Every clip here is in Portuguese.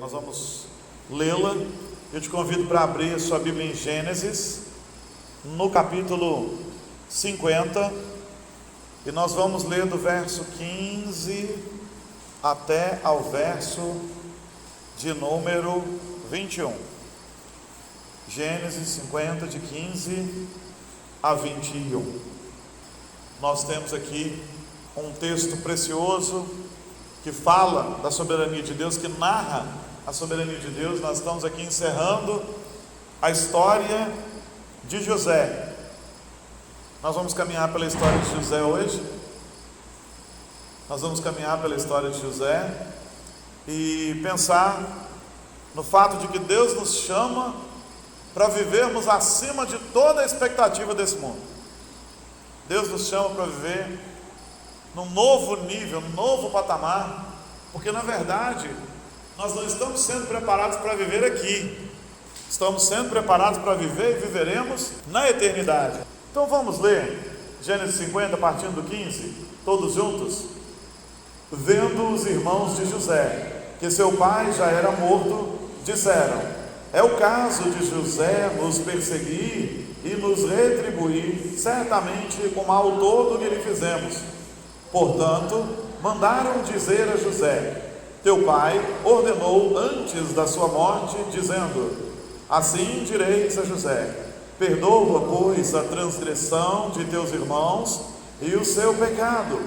Nós vamos lê-la. Eu te convido para abrir a sua Bíblia em Gênesis, no capítulo 50, e nós vamos ler do verso 15 até ao verso de número 21. Gênesis 50, de 15 a 21. Nós temos aqui um texto precioso que fala da soberania de Deus, que narra a soberania de Deus. Nós estamos aqui encerrando a história de José. Nós vamos caminhar pela história de José hoje. Nós vamos caminhar pela história de José e pensar no fato de que Deus nos chama para vivermos acima de toda a expectativa desse mundo. Deus nos chama para viver num novo nível, num novo patamar, porque na verdade nós não estamos sendo preparados para viver aqui, estamos sendo preparados para viver e viveremos na eternidade. Então vamos ler Gênesis 50, partindo do 15, todos juntos. Vendo os irmãos de José que seu pai já era morto, disseram: é o caso de José nos perseguir e nos retribuir certamente com o mal todo que lhe fizemos. Portanto, mandaram dizer a José: teu pai ordenou antes da sua morte, dizendo: assim direis a José: perdoa, pois, a transgressão de teus irmãos e o seu pecado,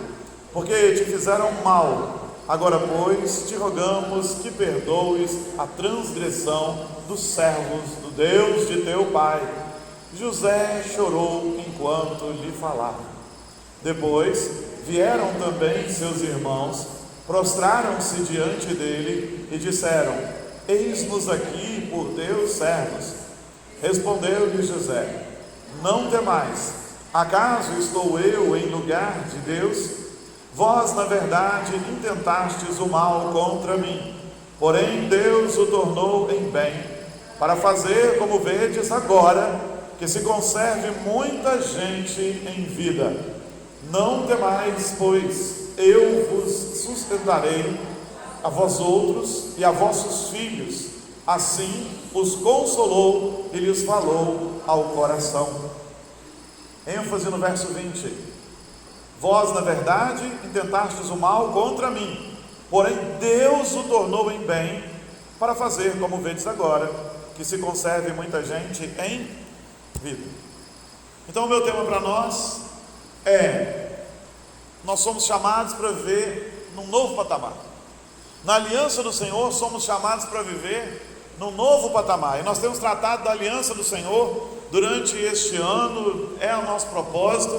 porque te fizeram mal. Agora, pois, te rogamos que perdoes a transgressão dos servos do Deus de teu pai. José chorou enquanto lhe falava. Depois vieram também seus irmãos, prostraram-se diante dele e disseram: eis-nos aqui por teus servos. Respondeu-lhe José: não temais, acaso estou eu em lugar de Deus? Vós, na verdade, intentastes o mal contra mim, porém Deus o tornou em bem, para fazer, como vedes agora, que se conserve muita gente em vida. Não temais, pois eu vos sustentarei, a vós outros e a vossos filhos. Assim os consolou e lhes falou ao coração. ênfase no verso 20. Vós, na verdade, intentastes o mal contra mim, porém Deus o tornou em bem, para fazer, como vedes agora, que se conserve muita gente em vida. Então o meu tema para nós nós somos chamados para viver num novo patamar. Na aliança do Senhor somos chamados para viver num novo patamar, e nós temos tratado da aliança do Senhor durante este ano. É o nosso propósito.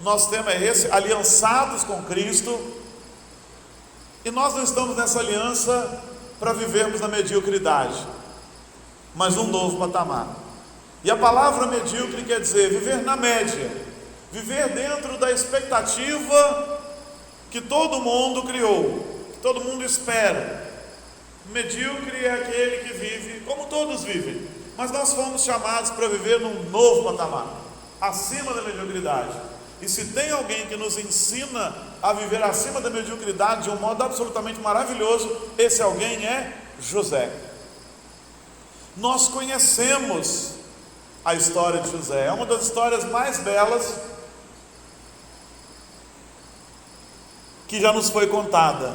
Nosso tema é esse: aliançados com Cristo. E nós não estamos nessa aliança para vivermos na mediocridade, mas num novo patamar. E a palavra medíocre quer dizer viver na média, viver dentro da expectativa que todo mundo criou, que todo mundo espera. Medíocre é aquele que vive como todos vivem, mas nós fomos chamados para viver num novo patamar, acima da mediocridade. E se tem alguém que nos ensina a viver acima da mediocridade de um modo absolutamente maravilhoso, esse alguém é José. Nós conhecemos a história de José, é uma das histórias mais belas que já nos foi contada.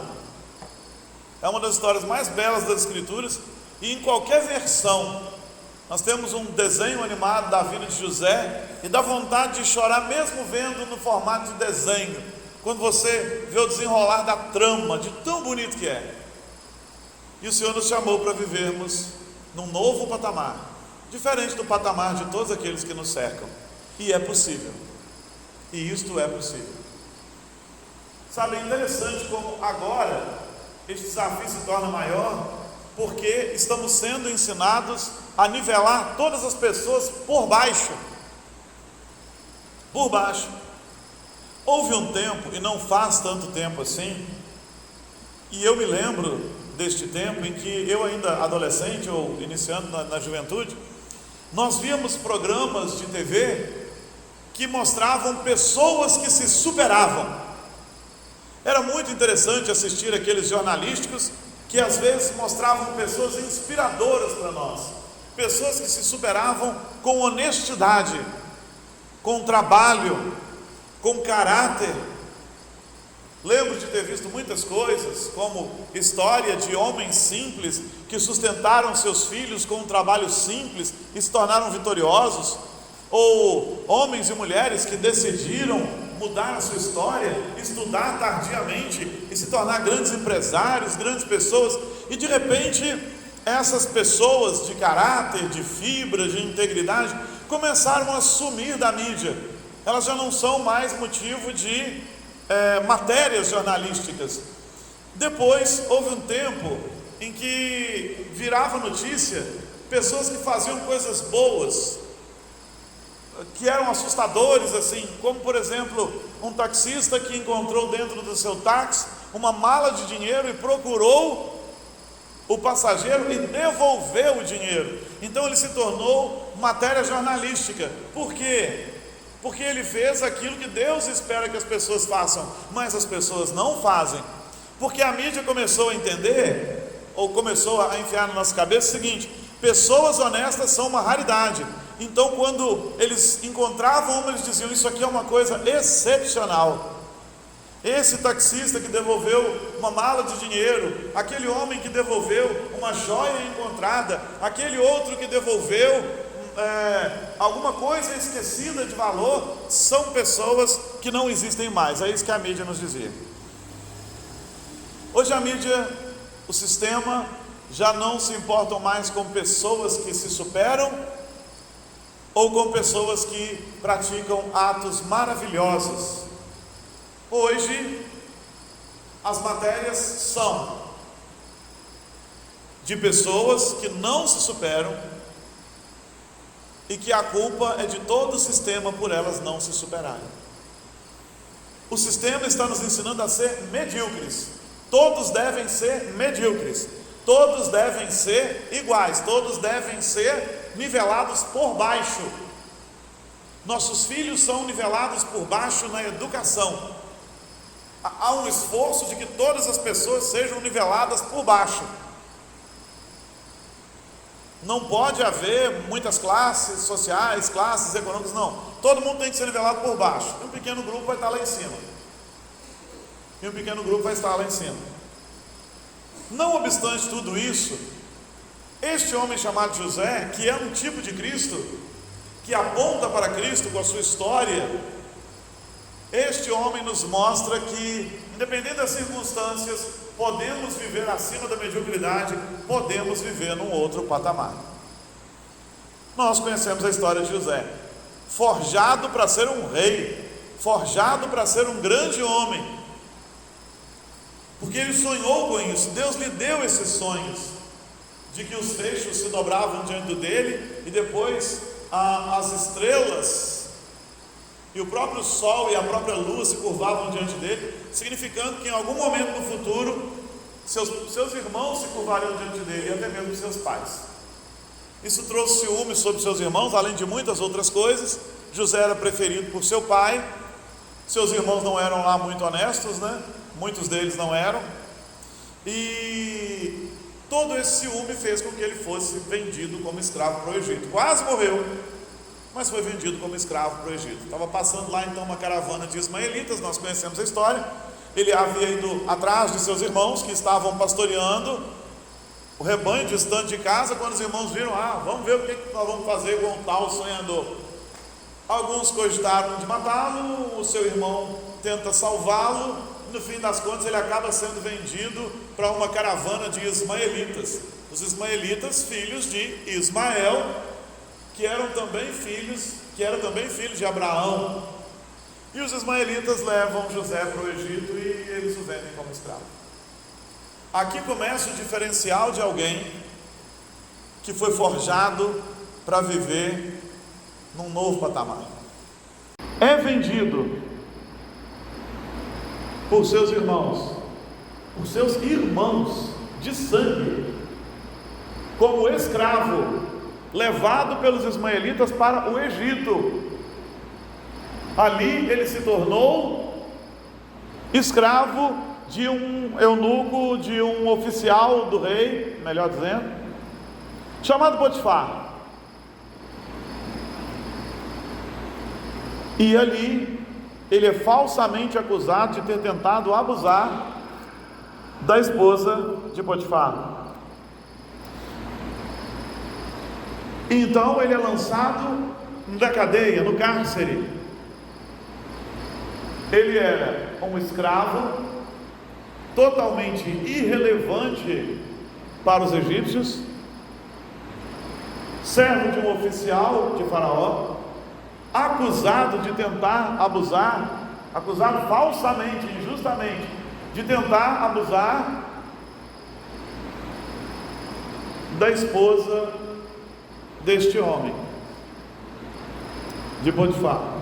É uma das histórias mais belas das Escrituras, e em qualquer versão nós temos um desenho animado da vida de José e dá vontade de chorar, mesmo vendo no formato de desenho, quando você vê o desenrolar da trama, de tão bonito que é. E o Senhor nos chamou para vivermos num novo patamar, diferente do patamar de todos aqueles que nos cercam. E é possível. E isto é possível. Sabe, é interessante como agora este desafio se torna maior, porque estamos sendo ensinados a nivelar todas as pessoas por baixo. Por baixo. Houve um tempo, e não faz tanto tempo assim, e eu me lembro deste tempo em que eu ainda adolescente, ou iniciando na juventude, nós víamos programas de TV que mostravam pessoas que se superavam. Era muito interessante assistir aqueles jornalísticos que às vezes mostravam pessoas inspiradoras para nós, pessoas que se superavam com honestidade, com trabalho, com caráter. Lembro de ter visto muitas coisas, como história de homens simples que sustentaram seus filhos com um trabalho simples e se tornaram vitoriosos, ou homens e mulheres que decidiram mudar a sua história, estudar tardiamente e se tornar grandes empresários, grandes pessoas, e de repente essas pessoas de caráter, de fibra, de integridade começaram a sumir da mídia. Elas já não são mais motivo de matérias jornalísticas. Depois houve um tempo em que virava notícia pessoas que faziam coisas boas, que eram assustadores, assim, como por exemplo um taxista que encontrou dentro do seu táxi uma mala de dinheiro e procurou o passageiro e devolveu o dinheiro. Então ele se tornou matéria jornalística. Por quê? Porque ele fez aquilo que Deus espera que as pessoas façam, mas as pessoas não fazem, porque a mídia começou a entender, ou começou a enfiar na nossa cabeça o seguinte: pessoas honestas são uma raridade. Então quando eles encontravam uma, eles diziam: isso aqui é uma coisa excepcional. Esse taxista que devolveu uma mala de dinheiro, aquele homem que devolveu uma joia encontrada, aquele outro que devolveu alguma coisa esquecida de valor, são pessoas que não existem mais. É isso que a mídia nos dizia. Hoje a mídia, o sistema, já não se importam mais com pessoas que se superam ou com pessoas que praticam atos maravilhosos. Hoje as matérias são de pessoas que não se superam e que a culpa é de todo o sistema por elas não se superarem. O sistema está nos ensinando a ser medíocres. Todos devem ser medíocres, todos devem ser iguais, todos devem ser nivelados por baixo. Nossos filhos são nivelados por baixo na educação. Há um esforço de que todas as pessoas sejam niveladas por baixo. Não pode haver muitas classes sociais, classes econômicas, não. Todo mundo tem que ser nivelado por baixo. E um pequeno grupo vai estar lá em cima. E um pequeno grupo vai estar lá em cima. Não obstante tudo isso, este homem chamado José, que é um tipo de Cristo, que aponta para Cristo com a sua história, este homem nos mostra que, independente das circunstâncias, podemos viver acima da mediocridade, podemos viver num outro patamar. Nós conhecemos a história de José, forjado para ser um rei, forjado para ser um grande homem, porque ele sonhou com isso. Deus lhe deu esses sonhos, de que os feixes se dobravam diante dele, e depois as estrelas e o próprio sol e a própria lua se curvavam diante dele, significando que em algum momento no futuro seus irmãos se curvariam diante dele, e até mesmo seus pais. Isso trouxe ciúme sobre seus irmãos, além de muitas outras coisas. José era preferido por seu pai, seus irmãos não eram lá muito honestos, né? Muitos deles não eram, e todo esse ciúme fez com que ele fosse vendido como escravo para o Egito. Quase morreu, mas foi vendido como escravo para o Egito. Estava passando lá então uma caravana de ismaelitas, nós conhecemos a história. Ele havia ido atrás de seus irmãos que estavam pastoreando o rebanho distante de casa, quando os irmãos viram: vamos ver o que nós vamos fazer com o tal sonhador. Alguns cogitaram de matá-lo, o seu irmão tenta salvá-lo, no fim das contas ele acaba sendo vendido para uma caravana de ismaelitas. Os ismaelitas, filhos de Ismael, que eram também filhos de Abraão. E os ismaelitas levam José para o Egito e eles o vendem como escravo. Aqui começa o diferencial de alguém que foi forjado para viver num novo patamar. É vendido por seus irmãos de sangue, como escravo, levado pelos ismaelitas para o Egito. Ali ele se tornou escravo de um eunuco, de um oficial do rei, melhor dizendo, chamado Potifar. E ali ele é falsamente acusado de ter tentado abusar da esposa de Potifar. Então ele é lançado na cadeia, no cárcere. Ele era um escravo totalmente irrelevante para os egípcios, servo de um oficial de Faraó, acusado de tentar abusar, acusado falsamente, injustamente, de tentar abusar da esposa deste homem, de Potifar.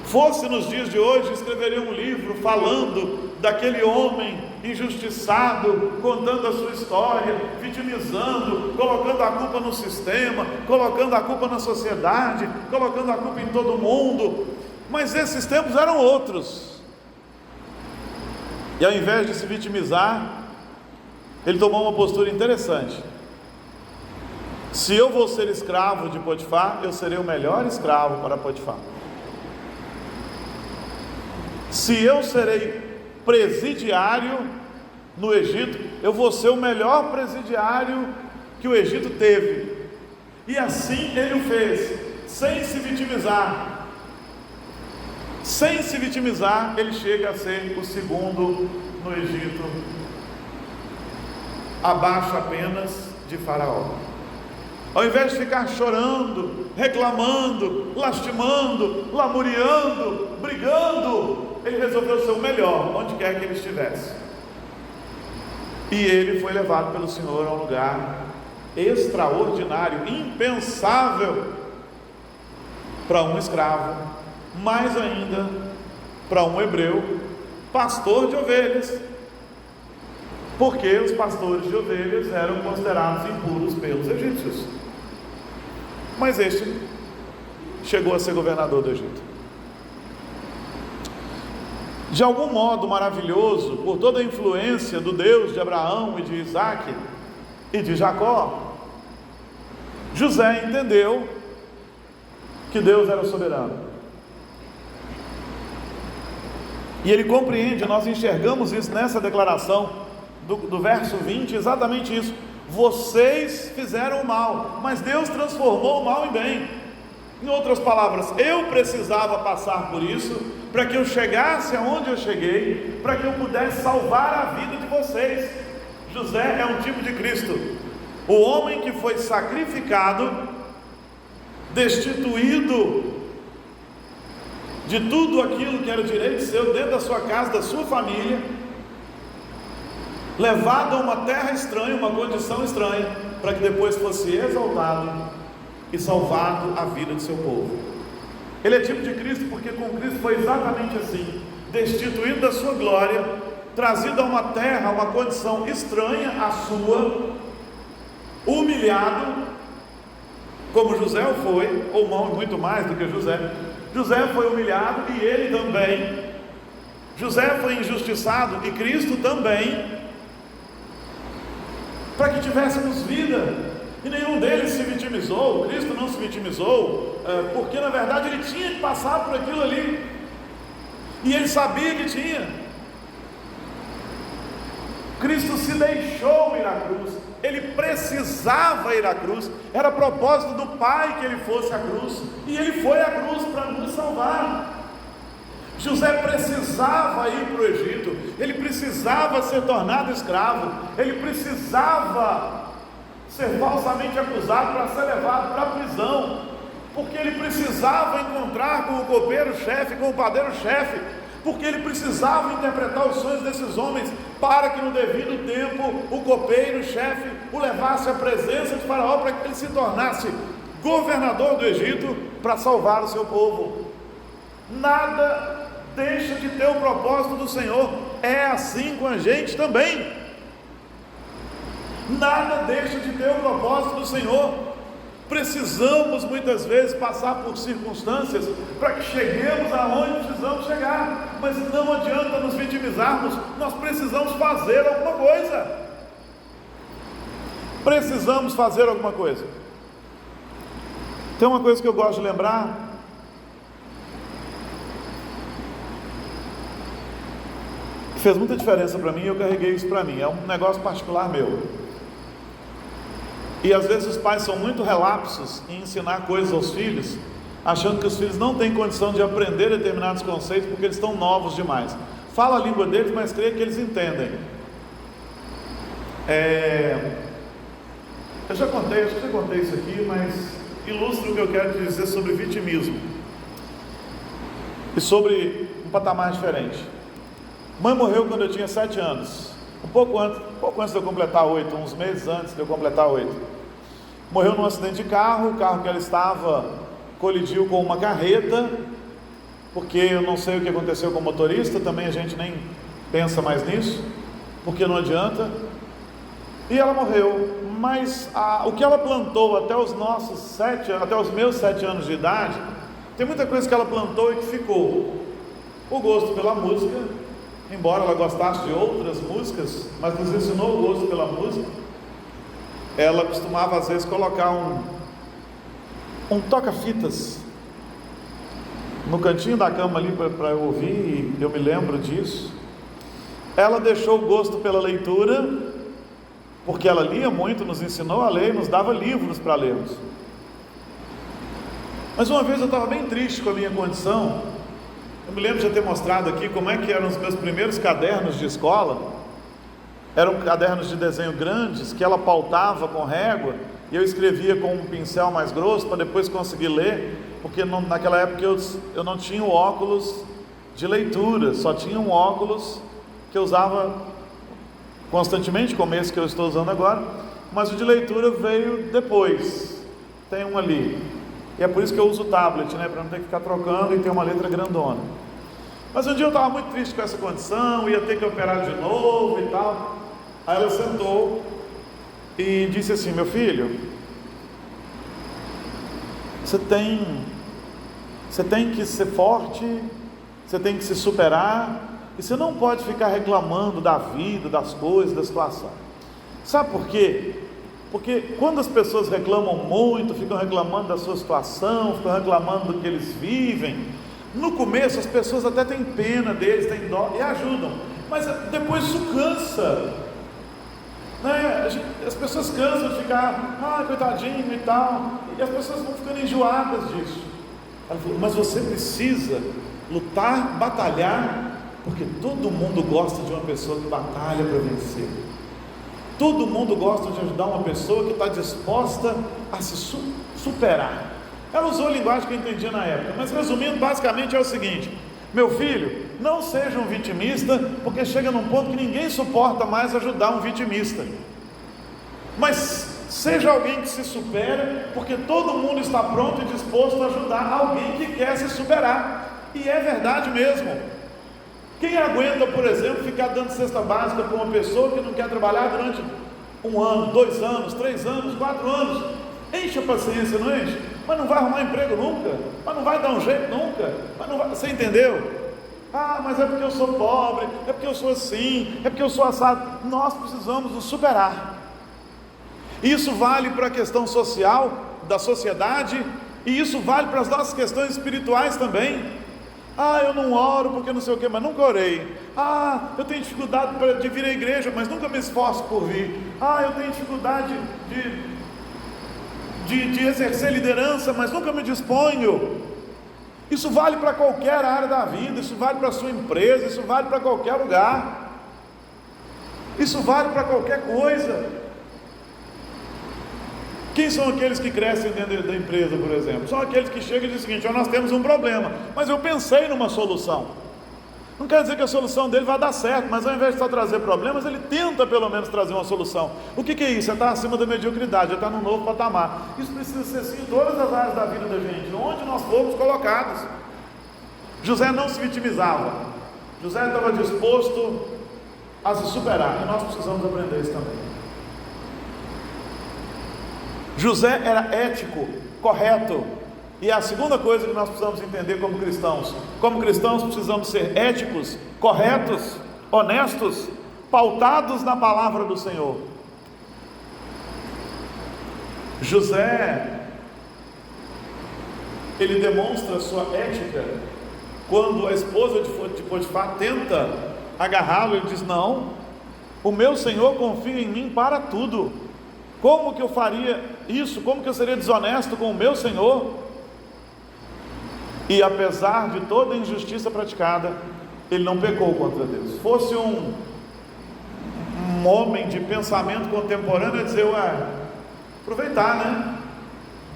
Fosse nos dias de hoje, escreveria um livro falando daquele homem injustiçado, contando a sua história, vitimizando, colocando a culpa no sistema, colocando a culpa na sociedade, colocando a culpa em todo mundo. Mas esses tempos eram outros. E ao invés de se vitimizar, ele tomou uma postura interessante. Se eu vou ser escravo de Potifar, eu serei o melhor escravo para Potifar. Se eu serei presidiário no Egito, eu vou ser o melhor presidiário que o Egito teve. E assim ele o fez, sem se vitimizar. Sem se vitimizar, ele chega a ser o segundo no Egito, abaixo apenas de Faraó. Ao invés de ficar chorando, reclamando, lastimando, lamuriando, brigando, ele resolveu ser o melhor, onde quer que ele estivesse. E ele foi levado pelo Senhor a um lugar extraordinário, impensável para um escravo, mais ainda para um hebreu, pastor de ovelhas, porque os pastores de ovelhas eram considerados impuros pelos egípcios. Mas este chegou a ser governador do Egito. De algum modo maravilhoso, por toda a influência do Deus de Abraão e de Isaac e de Jacó, José entendeu que Deus era soberano. E ele compreende, nós enxergamos isso nessa declaração do verso 20, exatamente isso. Vocês fizeram o mal, mas Deus transformou o mal em bem. Em outras palavras, eu precisava passar por isso para que eu chegasse aonde eu cheguei, para que eu pudesse salvar a vida de vocês. José é um tipo de Cristo, o homem que foi sacrificado, destituído de tudo aquilo que era direito seu, dentro da sua casa, da sua família, levado a uma terra estranha, uma condição estranha, para que depois fosse exaltado e salvado a vida de seu povo. Ele é tipo de Cristo, porque com Cristo foi exatamente assim, destituído da sua glória, trazido a uma terra, a uma condição estranha à sua, humilhado, como José o foi, ou muito mais do que José. José foi humilhado e ele também. José foi injustiçado e Cristo também, para que tivéssemos vida. E nenhum deles se vitimizou. Cristo não se vitimizou, porque na verdade ele tinha que passar por aquilo ali, e ele sabia que tinha. Cristo se deixou ir à cruz, ele precisava ir à cruz, era propósito do Pai que ele fosse à cruz, e ele foi à cruz para nos salvar. José precisava ir para o Egito, ele precisava ser tornado escravo, ele precisava ser falsamente acusado para ser levado para a prisão, porque ele precisava encontrar com o copeiro-chefe, com o padeiro-chefe, porque ele precisava interpretar os sonhos desses homens, para que no devido tempo o copeiro-chefe o levasse à presença de Faraó, para que ele se tornasse governador do Egito, para salvar o seu povo. Nada deixa de ter o propósito do Senhor. É assim com a gente também. Nada deixa de ter o propósito do Senhor. Precisamos muitas vezes passar por circunstâncias para que cheguemos aonde precisamos chegar, mas não adianta nos vitimizarmos, nós precisamos fazer alguma coisa. Precisamos fazer alguma coisa. Tem uma coisa que eu gosto de lembrar, que fez muita diferença para mim, eu carreguei isso para mim, é um negócio particular meu. E às vezes os pais são muito relapsos em ensinar coisas aos filhos, achando que os filhos não têm condição de aprender determinados conceitos porque eles estão novos demais. Fala a língua deles, mas creio que eles entendem. Eu já contei, acho que já contei isso aqui, mas ilustra o que eu quero dizer sobre vitimismo e sobre um patamar diferente. Mãe morreu quando eu tinha 7 anos, um pouco antes de eu completar 8, uns meses antes de eu completar 8. Morreu num acidente de carro, o carro que ela estava colidiu com uma carreta, porque eu não sei o que aconteceu com o motorista, também a gente nem pensa mais nisso, porque não adianta, e ela morreu. Mas o que ela plantou até os meus 7 anos de idade, tem muita coisa que ela plantou e que ficou. O gosto pela música, embora ela gostasse de outras músicas, mas nos ensinou o gosto pela música. Ela costumava às vezes colocar um toca-fitas no cantinho da cama ali para eu ouvir, e eu me lembro disso. Ela deixou o gosto pela leitura, porque ela lia muito, nos ensinou a ler, nos dava livros para lermos. Mas uma vez eu estava bem triste com a minha condição. Eu me lembro de já ter mostrado aqui como é que eram os meus primeiros cadernos de escola. Eram cadernos de desenho grandes, que ela pautava com régua, e eu escrevia com um pincel mais grosso, para depois conseguir ler, porque naquela época eu não tinha o óculos de leitura, só tinha um óculos que eu usava constantemente, como esse que eu estou usando agora, mas o de leitura veio depois, tem um ali, e é por isso que eu uso o tablet, para não ter que ficar trocando e ter uma letra grandona. Mas um dia eu estava muito triste com essa condição, ia ter que operar de novo e tal. Aí ela sentou e disse assim: meu filho, você tem que ser forte, você tem que se superar, e você não pode ficar reclamando da vida, das coisas, da situação. Sabe por quê? Porque quando as pessoas reclamam muito, ficam reclamando da sua situação, ficam reclamando do que eles vivem, no começo as pessoas até têm pena deles, têm dó e ajudam, mas depois isso cansa, né? As pessoas cansam de ficar, coitadinho e tal, e as pessoas vão ficando enjoadas disso. Ela falou: mas você precisa lutar, batalhar, porque todo mundo gosta de uma pessoa que batalha para vencer. Todo mundo gosta de ajudar uma pessoa que está disposta a se superar. Ela usou a linguagem que eu entendia na época, mas resumindo, basicamente é o seguinte: meu filho, não seja um vitimista, porque chega num ponto que ninguém suporta mais ajudar um vitimista. Mas seja alguém que se supera, porque todo mundo está pronto e disposto a ajudar alguém que quer se superar. E é verdade mesmo. Quem aguenta, por exemplo, ficar dando cesta básica para uma pessoa que não quer trabalhar durante 1 ano, 2 anos, 3 anos, 4 anos? Enche a paciência, não enche? Mas não vai arrumar emprego nunca, mas não vai dar um jeito nunca, mas não vai... Você entendeu? Mas é porque eu sou pobre, é porque eu sou assim, é porque eu sou assado. Nós precisamos nos superar. Isso vale para a questão social, da sociedade, e isso vale para as nossas questões espirituais também. Eu não oro porque não sei o que, mas nunca orei. Eu tenho dificuldade de vir à igreja, mas nunca me esforço por vir. Eu tenho dificuldade de exercer liderança, mas nunca me disponho. Isso vale para qualquer área da vida, isso vale para a sua empresa, isso vale para qualquer lugar, isso vale para qualquer coisa. Quem são aqueles que crescem dentro da empresa, por exemplo? São aqueles que chegam e dizem o seguinte: nós temos um problema, mas eu pensei numa solução. Não quer dizer que a solução dele vai dar certo, mas ao invés de só trazer problemas, ele tenta pelo menos trazer uma solução. O que é isso? É estar acima da mediocridade, é estar num novo patamar. Isso precisa ser assim em todas as áreas da vida da gente, onde nós formos colocados. José não se vitimizava, José estava disposto a se superar, e nós precisamos aprender isso também. José era ético, correto. E é a segunda coisa que nós precisamos entender como cristãos. Como cristãos precisamos ser éticos, corretos, honestos, pautados na palavra do Senhor. José, ele demonstra sua ética quando a esposa de Potifar tenta agarrá-lo. Ele diz: não, o meu Senhor confia em mim para tudo. Como que eu faria isso? Como que eu seria desonesto com o meu Senhor? E apesar de toda a injustiça praticada, ele não pecou contra Deus. Fosse um homem de pensamento contemporâneo, ia dizer: ué, aproveitar, né?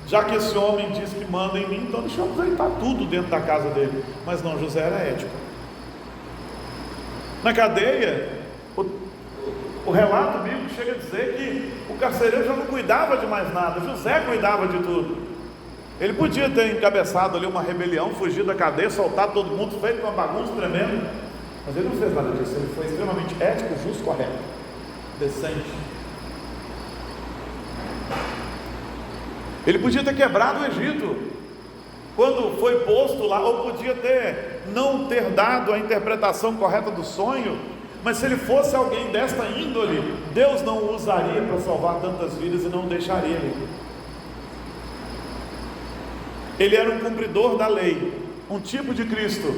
Já que esse homem diz que manda em mim, então deixa eu aproveitar tudo dentro da casa dele. Mas não, José era ético. Na cadeia, o relato bíblico chega a dizer que o carcereiro já não cuidava de mais nada, José cuidava de tudo. Ele podia ter encabeçado ali uma rebelião, fugir da cadeia, soltar todo mundo, feito uma bagunça tremenda, mas ele não fez nada disso. Ele foi extremamente ético, justo, correto, decente. Ele podia ter quebrado o Egito quando foi posto lá, ou podia não ter dado a interpretação correta do sonho. Mas se ele fosse alguém desta índole, Deus não o usaria para salvar tantas vidas e não o deixaria ali. Ele era um cumpridor da lei, um tipo de Cristo,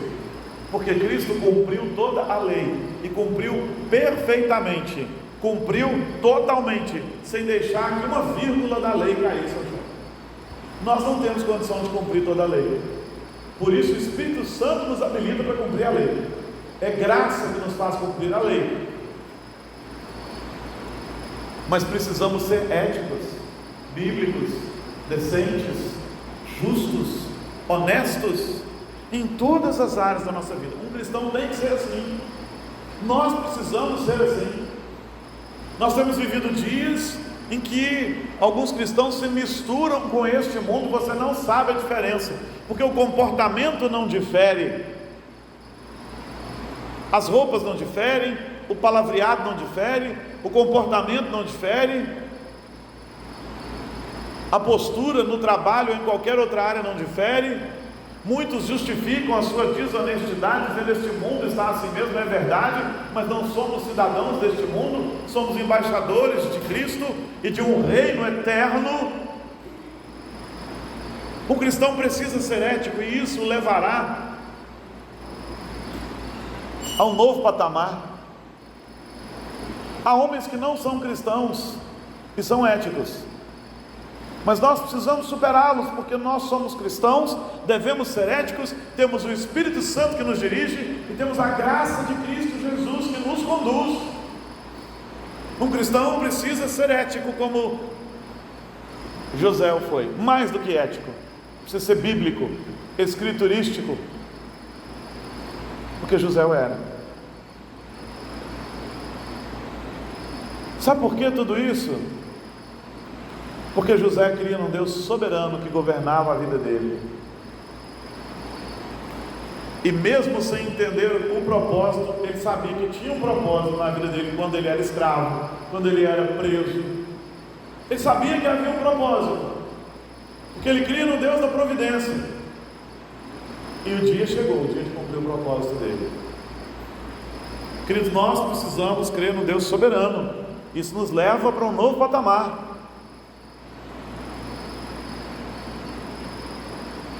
porque Cristo cumpriu toda a lei e cumpriu perfeitamente, cumpriu totalmente, sem deixar que uma vírgula da lei caísse ao chão. Nós não temos condição de cumprir toda a lei, por isso o Espírito Santo nos habilita para cumprir a lei. É graça que nos faz cumprir a lei, mas precisamos ser éticos, bíblicos, decentes, justos, honestos em todas as áreas da nossa vida. Um cristão tem que ser assim. Nós precisamos ser assim. Nós temos vivido dias em que alguns cristãos se misturam com este mundo. Você não sabe a diferença, porque o comportamento não difere, as roupas não diferem, o palavreado não difere, o comportamento não difere, a postura no trabalho ou em qualquer outra área não difere. Muitos justificam a sua desonestidade dizendo: este mundo está assim mesmo. É verdade, mas não somos cidadãos deste mundo, somos embaixadores de Cristo e de um reino eterno. O cristão precisa ser ético, e isso o levará a um novo patamar. Há homens que não são cristãos e são éticos, mas nós precisamos superá-los, porque nós somos cristãos, devemos ser éticos, temos o Espírito Santo que nos dirige e temos a graça de Cristo Jesus que nos conduz. Um cristão precisa ser ético como José foi, mais do que ético, precisa ser bíblico, escriturístico, porque José era. Sabe por que tudo isso? Porque José cria num Deus soberano que governava a vida dele. E mesmo sem entender o propósito, ele sabia que tinha um propósito na vida dele quando ele era escravo, quando ele era preso. Ele sabia que havia um propósito, porque ele cria no Deus da providência. E o dia chegou, o dia de cumprir o propósito dele. Queridos, nós precisamos crer no Deus soberano. Isso nos leva para um novo patamar.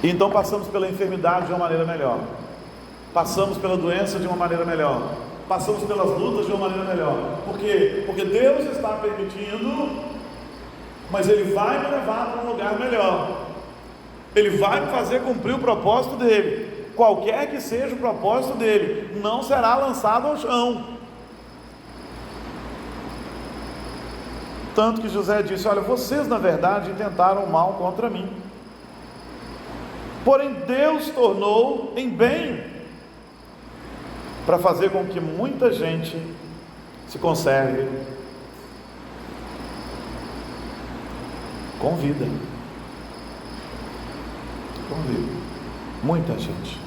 E então passamos pela enfermidade de uma maneira melhor, passamos pela doença de uma maneira melhor, passamos pelas lutas de uma maneira melhor. Por quê? Porque Deus está permitindo, mas Ele vai me levar para um lugar melhor. Ele vai me fazer cumprir o propósito dele. Qualquer que seja o propósito dele, não será lançado ao chão. Tanto que José disse: olha, vocês na verdade intentaram mal contra mim, porém Deus tornou em bem, para fazer com que muita gente se conserve com vida. Com vida. Muita gente.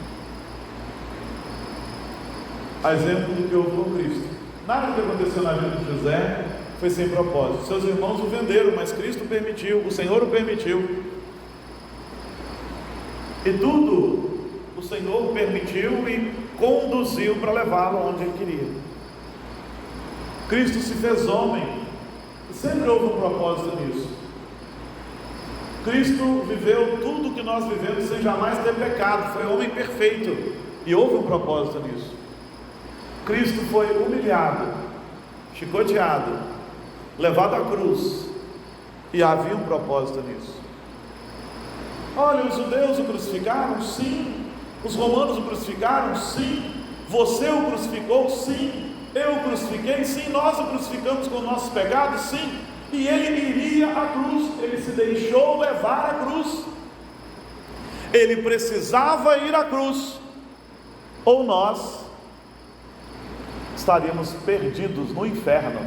A exemplo do que houve com Cristo. Nada que aconteceu na vida de José foi sem propósito. Seus irmãos o venderam, mas Cristo permitiu, o Senhor o permitiu. E tudo o Senhor permitiu e conduziu para levá-lo onde Ele queria. Cristo se fez homem, e sempre houve um propósito nisso. Cristo viveu tudo que nós vivemos sem jamais ter pecado, foi homem perfeito, e houve um propósito nisso. Cristo foi humilhado, chicoteado, levado à cruz, e havia um propósito nisso. Olha, os judeus o crucificaram? Sim. Os romanos o crucificaram? Sim. Você o crucificou? Sim. Eu o crucifiquei? Sim. Nós o crucificamos com nossos pecados? Sim. E ele iria à cruz, ele se deixou levar à cruz. Ele precisava ir à cruz, ou nós estaríamos perdidos no inferno.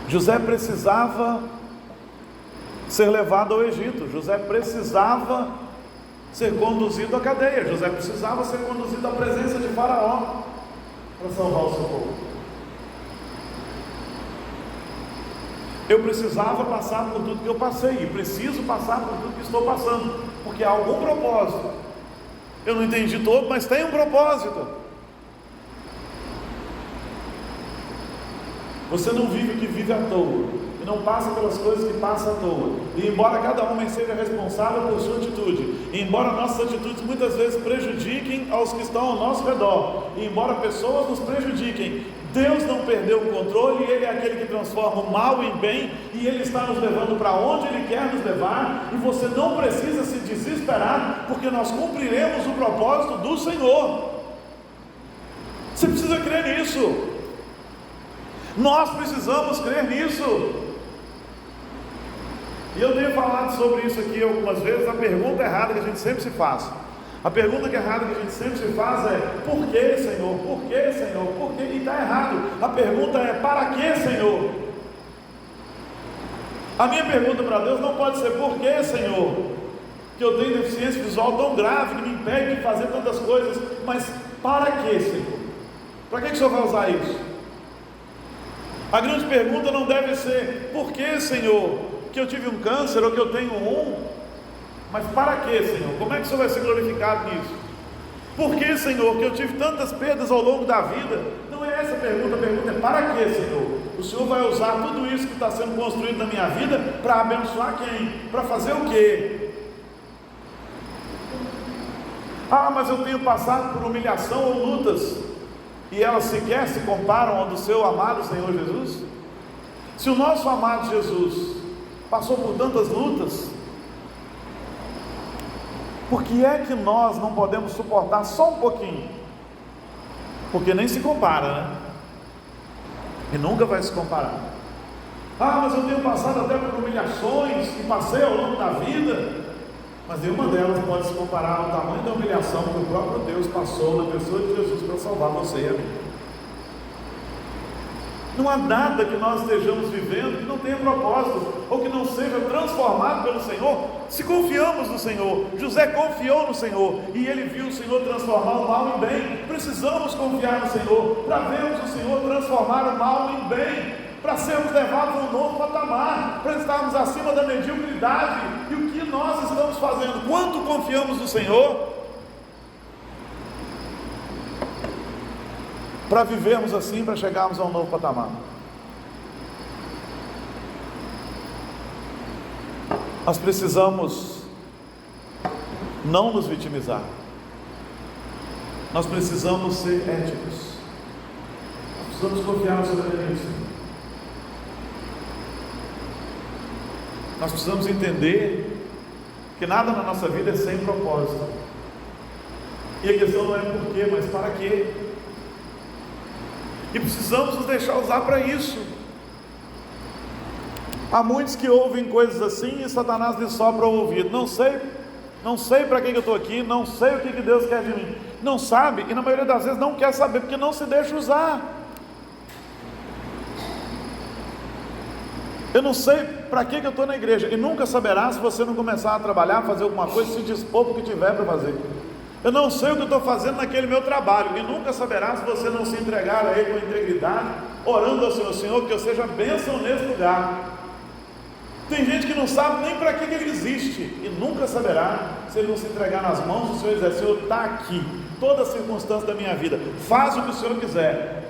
José precisava ser levado ao Egito, José precisava ser conduzido à cadeia, José precisava ser conduzido à presença de Faraó para salvar o seu povo. Eu precisava passar por tudo que eu passei, e preciso passar por tudo que estou passando, porque há algum propósito. Eu não entendi todo, mas tem um propósito. Você não vive o que vive à toa, e não passa pelas coisas que passa à toa. E embora cada homem seja responsável por sua atitude, e embora nossas atitudes muitas vezes prejudiquem aos que estão ao nosso redor, e embora pessoas nos prejudiquem, Deus não perdeu o controle, Ele é aquele que transforma o mal em bem, e Ele está nos levando para onde Ele quer nos levar, e você não precisa se desesperar, porque nós cumpriremos o propósito do Senhor. Você precisa crer nisso. Nós precisamos crer nisso. E eu tenho falado sobre isso aqui algumas vezes. A pergunta errada que a gente sempre se faz, a pergunta errada que a gente sempre se faz é: por que, Senhor? Por que, Senhor? Por que? E está errado. A pergunta é: para que, Senhor? A minha pergunta para Deus não pode ser: por que, Senhor? Que eu tenho deficiência visual tão grave que me impede de fazer tantas coisas. Mas para que, Senhor? Para que o Senhor vai usar isso? A grande pergunta não deve ser: por que, Senhor, que eu tive um câncer ou que eu tenho um? Mas para que, Senhor? Como é que o Senhor vai ser glorificado nisso? Por que, Senhor, que eu tive tantas perdas ao longo da vida? Não é essa a pergunta é: para que, Senhor? O Senhor vai usar tudo isso que está sendo construído na minha vida para abençoar quem? Para fazer o quê? Ah, mas eu tenho passado por humilhação ou lutas, e elas sequer se comparam ao do seu amado Senhor Jesus? Se o nosso amado Jesus passou por tantas lutas, por que é que nós não podemos suportar só um pouquinho? Porque nem se compara, né? E nunca vai se comparar. Ah, mas eu tenho passado até por humilhações e passei ao longo da vida, mas nenhuma delas pode se comparar ao tamanho da humilhação que o próprio Deus passou na pessoa de Jesus para salvar você e a mim. Não há nada que nós estejamos vivendo que não tenha propósito, ou que não seja transformado pelo Senhor, se confiamos no Senhor. José confiou no Senhor, e ele viu o Senhor transformar o mal em bem. Precisamos confiar no Senhor, para vermos o Senhor transformar o mal em bem, para sermos levados a um novo patamar, para estarmos acima da mediocridade. E o que nós estamos fazendo? Quanto confiamos no Senhor para vivermos assim, para chegarmos a um novo patamar? Nós precisamos não nos vitimizar, nós precisamos ser éticos, nós precisamos confiar no soberania do Senhor. Nós precisamos entender que nada na nossa vida é sem propósito, e a questão não é por quê, mas para quê. E precisamos nos deixar usar para isso. Há muitos que ouvem coisas assim e Satanás lhe sopra o ouvido: não sei para que eu estou aqui, não sei o que Deus quer de mim. Não sabe, e na maioria das vezes não quer saber, porque não se deixa usar. Eu não sei para que eu estou na igreja, e nunca saberá se você não começar a trabalhar, fazer alguma coisa, se dispor para o que tiver para fazer. Eu não sei o que eu estou fazendo naquele meu trabalho, e nunca saberá se você não se entregar a Ele com integridade, orando ao Senhor: Senhor, que eu seja bênção nesse lugar. Tem gente que não sabe nem para que ele existe, e nunca saberá se ele não se entregar nas mãos do Senhor e dizer: Senhor, está aqui, toda a circunstância da minha vida, faz o que o Senhor quiser.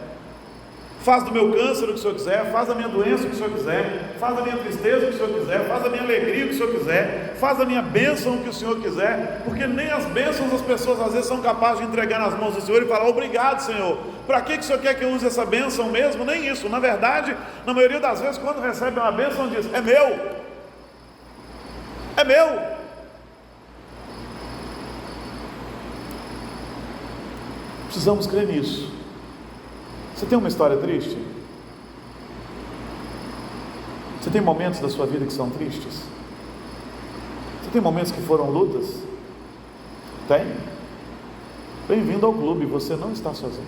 Faz do meu câncer o que o Senhor quiser, faz da minha doença o que o Senhor quiser, faz da minha tristeza o que o Senhor quiser, faz da minha alegria o que o Senhor quiser, faz da minha bênção o que o Senhor quiser, porque nem as bênçãos as pessoas às vezes são capazes de entregar nas mãos do Senhor e falar: obrigado, Senhor, para que o Senhor quer que eu use essa bênção mesmo? Nem isso. Na verdade, na maioria das vezes, quando recebe uma bênção, diz: é meu, é meu. Precisamos crer nisso. Você tem uma história triste? Você tem momentos da sua vida que são tristes? Você tem momentos que foram lutas? Tem? Bem-vindo ao clube, você não está sozinho.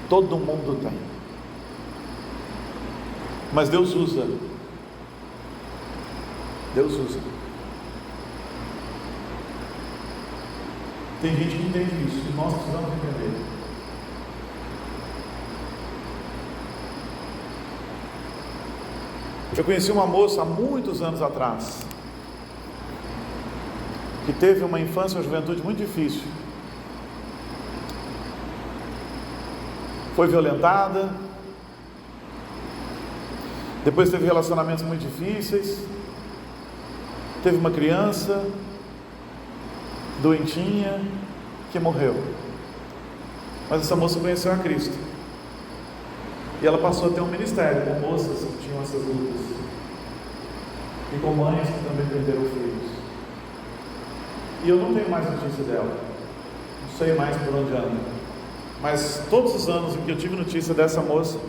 Todo mundo tem. Mas Deus usa. Deus usa. Tem gente que entende isso, e nós precisamos entender. Eu conheci uma moça há muitos anos atrás, que teve uma infância e uma juventude muito difícil. Foi violentada, depois teve relacionamentos muito difíceis, teve uma criança doentinha que morreu. Mas essa moça conheceu a Cristo. E ela passou a ter um ministério com moças que tinham essas lutas, e com mães que também perderam filhos. E eu não tenho mais notícia dela, não sei mais por onde anda, mas todos os anos em que eu tive notícia dessa moça,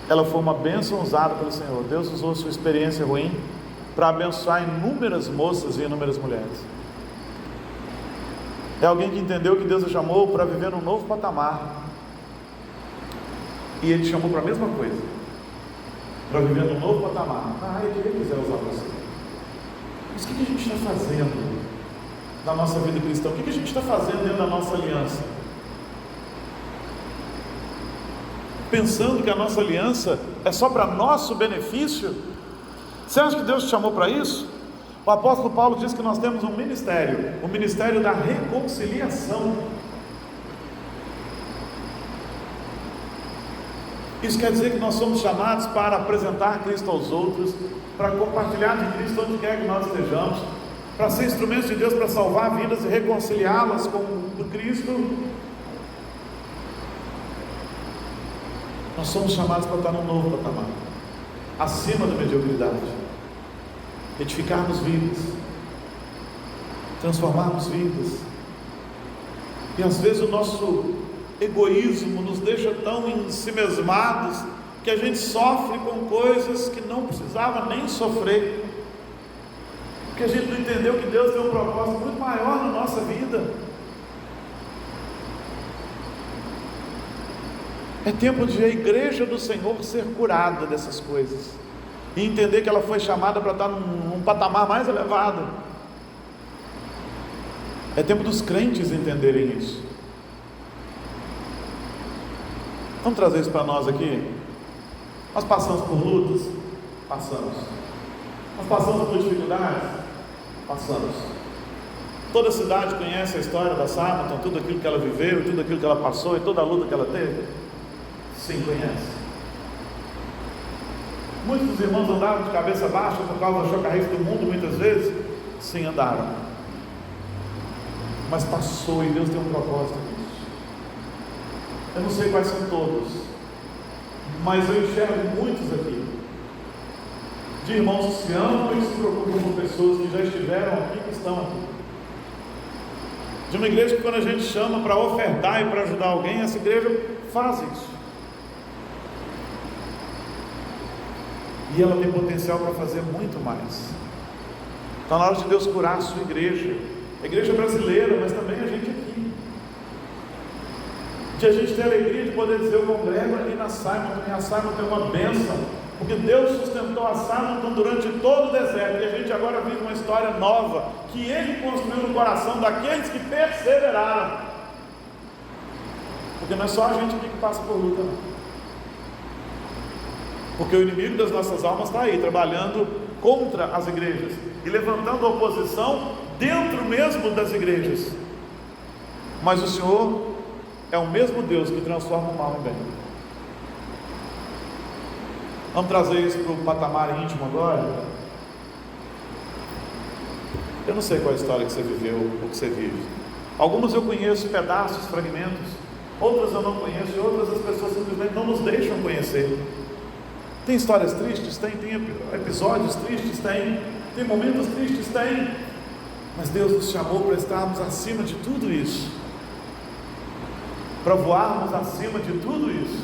ela foi uma bênção usada pelo Senhor. Deus usou sua experiência ruim para abençoar inúmeras moças e inúmeras mulheres. É alguém que entendeu que Deus a chamou para viver num novo patamar, e Ele chamou para a mesma coisa, para viver num novo patamar, na área que Ele quiser usar você. Mas o que a gente está fazendo na nossa vida cristã? O que a gente está fazendo dentro da nossa aliança? Pensando que a nossa aliança é só para nosso benefício? Você acha que Deus te chamou para isso? O apóstolo Paulo diz que nós temos um ministério, o ministério da reconciliação. Isso quer dizer que nós somos chamados para apresentar Cristo aos outros, para compartilhar de Cristo onde quer que nós estejamos, para ser instrumentos de Deus para salvar vidas e reconciliá-las com o Cristo. Nós somos chamados para estar num novo patamar, acima da mediocridade, edificarmos vidas, transformarmos vidas. E às vezes o nosso egoísmo nos deixa tão ensimesmados que a gente sofre com coisas que não precisava nem sofrer, porque a gente não entendeu que Deus tem um propósito muito maior na nossa vida. É tempo de a igreja do Senhor ser curada dessas coisas e entender que ela foi chamada para estar num patamar mais elevado. É tempo dos crentes entenderem isso. Vamos trazer isso para nós aqui. Nós passamos por lutas? Passamos. Nós passamos por dificuldades? Passamos. Toda a cidade conhece a história da Samantha, tudo aquilo que ela viveu, tudo aquilo que ela passou e toda a luta que ela teve? Sim, conhece. Muitos dos irmãos andaram de cabeça baixa por causa da chocarrice do mundo, muitas vezes? Sim, andaram. Mas passou, e Deus tem um propósito nisso. Eu não sei quais são todos, mas eu enxergo muitos aqui, de irmãos que se amam e que se preocupam com pessoas que já estiveram aqui e que estão aqui. De uma igreja que, quando a gente chama para ofertar e para ajudar alguém, essa igreja faz isso. E ela tem potencial para fazer muito mais. Está na hora de Deus curar a sua igreja, a igreja brasileira, mas também a gente aqui. de a gente ter a alegria de poder dizer: eu congrego ali na Simon, e a Simon tem uma bênção, porque Deus sustentou a Simon durante todo o deserto, e a gente agora vive uma história nova, que Ele construiu no coração daqueles que perseveraram, porque não é só a gente aqui que passa por luta, não. Porque o inimigo das nossas almas está aí, trabalhando contra as igrejas, e levantando oposição dentro mesmo das igrejas, mas o Senhor é o mesmo Deus que transforma o mal em bem. Vamos trazer isso para o patamar íntimo agora. Eu não sei qual é a história que você viveu, ou que você vive. Algumas eu conheço pedaços, fragmentos, outras eu não conheço, e outras as pessoas simplesmente não nos deixam conhecer. Tem histórias tristes? Tem episódios tristes? Tem momentos tristes? Tem. Mas Deus nos chamou para estarmos acima de tudo isso, para voarmos acima de tudo isso.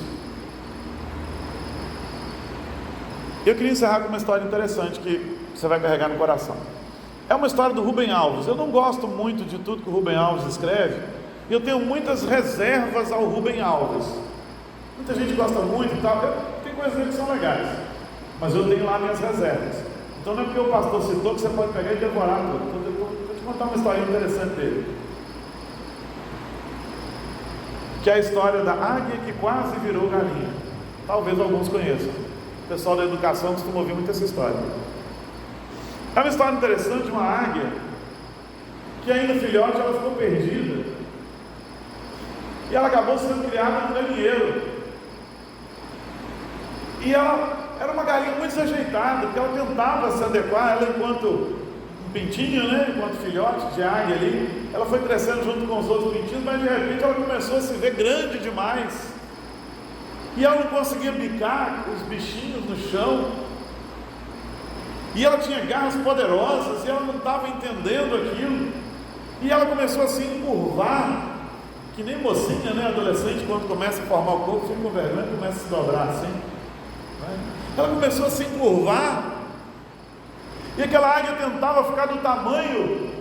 Eu queria encerrar com uma história interessante que você vai carregar no coração. É uma história do Rubem Alves. Eu não gosto muito de tudo que o Rubem Alves escreve, e eu tenho muitas reservas ao Rubem Alves. Muita gente gosta muito e tal. Tem coisas dele que são legais, mas eu tenho lá minhas reservas. Então não é porque o pastor citou que você pode pegar e devorar tudo. Então, vou te contar uma história interessante dele, que é a história da águia que quase virou galinha. Talvez alguns conheçam. O pessoal da educação costuma ouvir muito essa história. É uma história interessante de uma águia que ainda filhote ela ficou perdida, e ela acabou sendo criada num galinheiro. E ela era uma galinha muito desajeitada, porque ela tentava se adequar, ela enquanto um pintinho, né, enquanto filhote de águia ali, ela foi crescendo junto com os outros pintinhos, mas de repente ela começou a se ver grande demais, e ela não conseguia bicar os bichinhos no chão, e ela tinha garras poderosas, e ela não estava entendendo aquilo, e ela começou a se encurvar, que nem mocinha, né, adolescente, quando começa a formar o corpo, fica com vergonha e começa a se dobrar assim. Ela começou a se encurvar, e aquela águia tentava ficar do tamanho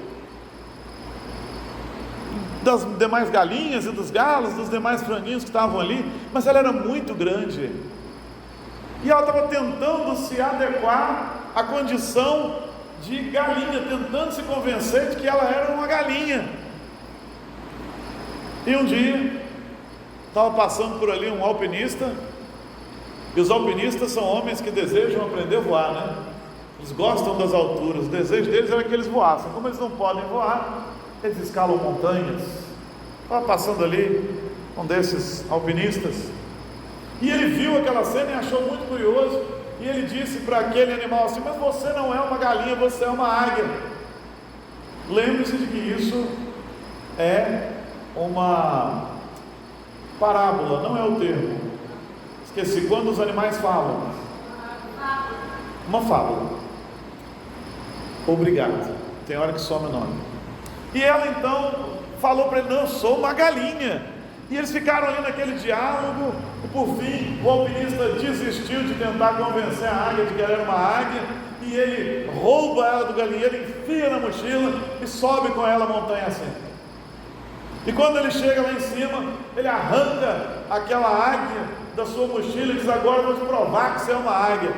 das demais galinhas e dos galos, dos demais franguinhos que estavam ali, mas ela era muito grande, e ela estava tentando se adequar à condição de galinha, tentando se convencer de que ela era uma galinha. E um dia estava passando por ali um alpinista, e os alpinistas são homens que desejam aprender a voar, né? Eles gostam das alturas, o desejo deles era que eles voassem. Como eles não podem voar, eles escalam montanhas. Estava passando ali um desses alpinistas, e ele viu aquela cena e achou muito curioso, e ele disse para aquele animal assim: mas você não é uma galinha, você é uma águia. Lembre-se de que isso é uma parábola, não é o termo. Esqueci, quando os animais falam. Uma fábula. Obrigado. Tem hora que some o nome. E ela então falou para ele: não, eu sou uma galinha. E eles ficaram ali naquele diálogo, e por fim o alpinista desistiu de tentar convencer a águia de que ela era uma águia, e ele rouba ela do galinheiro, enfia na mochila e sobe com ela a montanha assim. E quando ele chega lá em cima, ele arranca aquela águia da sua mochila e diz: agora eu vou te provar que você é uma águia.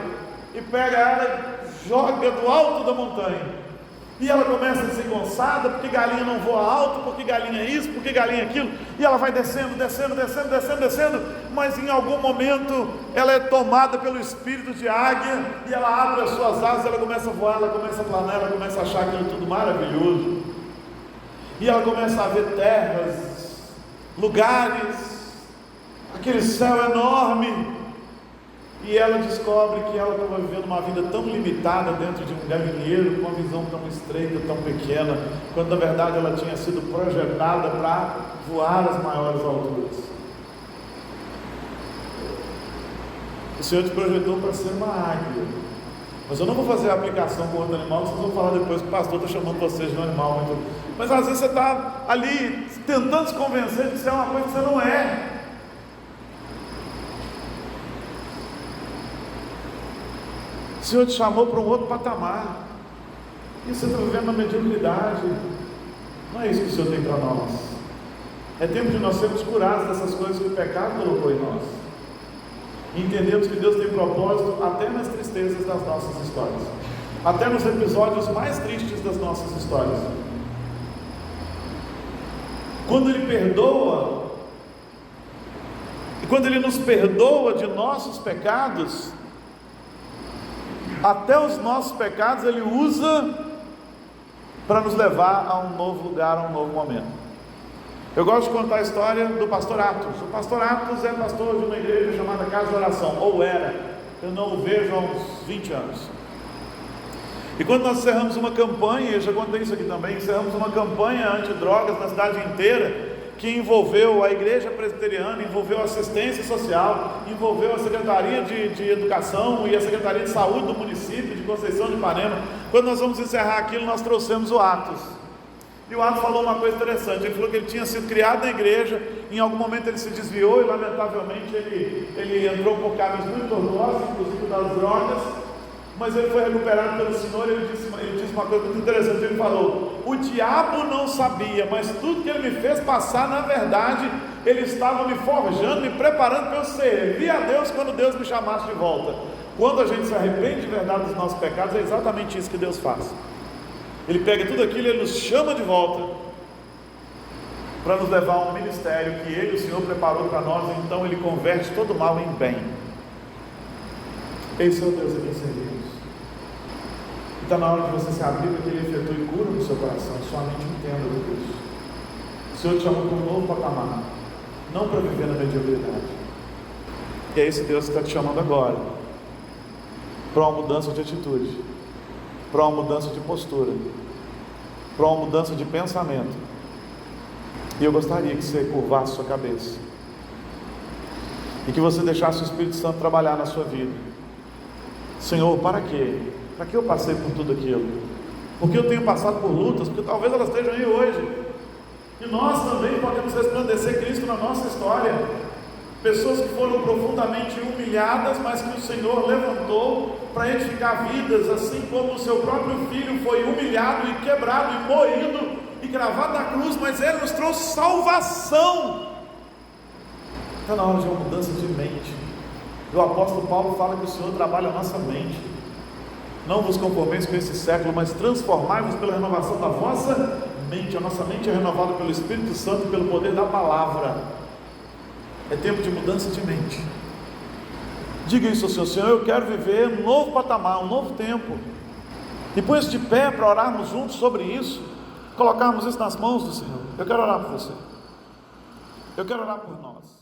E pega ela e joga do alto da montanha. E ela começa a ser engonçada, porque galinha não voa alto, porque galinha é isso, porque galinha é aquilo. E ela vai descendo, mas em algum momento ela é tomada pelo espírito de águia, e ela abre as suas asas, ela começa a voar, ela começa a planar, ela começa a achar aquilo tudo maravilhoso. E ela começa a ver terras, lugares, aquele céu enorme, e ela descobre que ela estava vivendo uma vida tão limitada dentro de um galinheiro, com uma visão tão estreita, tão pequena, quando na verdade ela tinha sido projetada para voar às maiores alturas. O Senhor te projetou para ser uma águia, mas eu não vou fazer a aplicação com outro animal, vocês vão falar depois que o pastor está chamando vocês de um animal muito... Mas às vezes você está ali tentando se convencer de que você é uma coisa que você não é. O Senhor te chamou para um outro patamar, e você está vivendo uma mediocridade. Não é isso que o Senhor tem para nós. É tempo de nós sermos curados dessas coisas que o pecado colocou em nós. E entendemos que Deus tem propósito até nas tristezas das nossas histórias, até nos episódios mais tristes das nossas histórias. Quando Ele perdoa, e quando Ele nos perdoa de nossos pecados, até os nossos pecados Ele usa para nos levar a um novo lugar, a um novo momento. Eu gosto de contar a história do pastor Atos. O pastor Atos é pastor de uma igreja chamada Casa de Oração, ou era, eu não o vejo há uns 20 anos. E quando nós encerramos uma campanha, eu já contei isso aqui também, encerramos uma campanha antidrogas na cidade inteira, que envolveu a igreja presbiteriana, envolveu a assistência social, envolveu a Secretaria de Educação e a Secretaria de Saúde do município de Conceição de Ipanema. Quando nós vamos encerrar aquilo, nós trouxemos o Atos. E o Atos falou uma coisa interessante. Ele falou que ele tinha sido criado na igreja, em algum momento ele se desviou e lamentavelmente ele entrou por caminhos muito tortuosos, inclusive das drogas, mas ele foi recuperado pelo Senhor. Ele disse uma coisa muito interessante. Ele falou: o diabo não sabia, mas tudo que ele me fez passar, na verdade, ele estava me forjando, me preparando para eu servir a Deus quando Deus me chamasse de volta. Quando a gente se arrepende de verdade dos nossos pecados, é exatamente isso que Deus faz. Ele pega tudo aquilo e Ele nos chama de volta para nos levar a um ministério que Ele, o Senhor, preparou para nós. Então Ele converte todo mal em bem. Esse é o Deus a quem servimos. Está na hora de você se abrir para que Ele efetue cura no seu coração. Sua mente entenda tudo isso. O Senhor te chamou para um novo patamar, não para viver na mediocridade. E é esse Deus que está te chamando agora para uma mudança de atitude, para uma mudança de postura, para uma mudança de pensamento. E eu gostaria que você curvasse sua cabeça e que você deixasse o Espírito Santo trabalhar na sua vida. Senhor, para quê? Para que eu passei por tudo aquilo? Porque eu tenho passado por lutas, porque talvez elas estejam aí hoje, e nós também podemos resplandecer Cristo na nossa história. Pessoas que foram profundamente humilhadas, mas que o Senhor levantou para edificar vidas, assim como o seu próprio Filho foi humilhado e quebrado e moído e cravado na cruz, mas Ele nos trouxe salvação. Está na hora de uma mudança de mente. O apóstolo Paulo fala que o Senhor trabalha a nossa mente. Não vos conformeis com esse século, mas transformai-vos pela renovação da vossa mente. A nossa mente é renovada pelo Espírito Santo e pelo poder da palavra. É tempo de mudança de mente. Diga isso ao Senhor: Senhor, eu quero viver um novo patamar, um novo tempo. E põe-se de pé para orarmos juntos sobre isso, colocarmos isso nas mãos do Senhor. Eu quero orar por você. Eu quero orar por nós.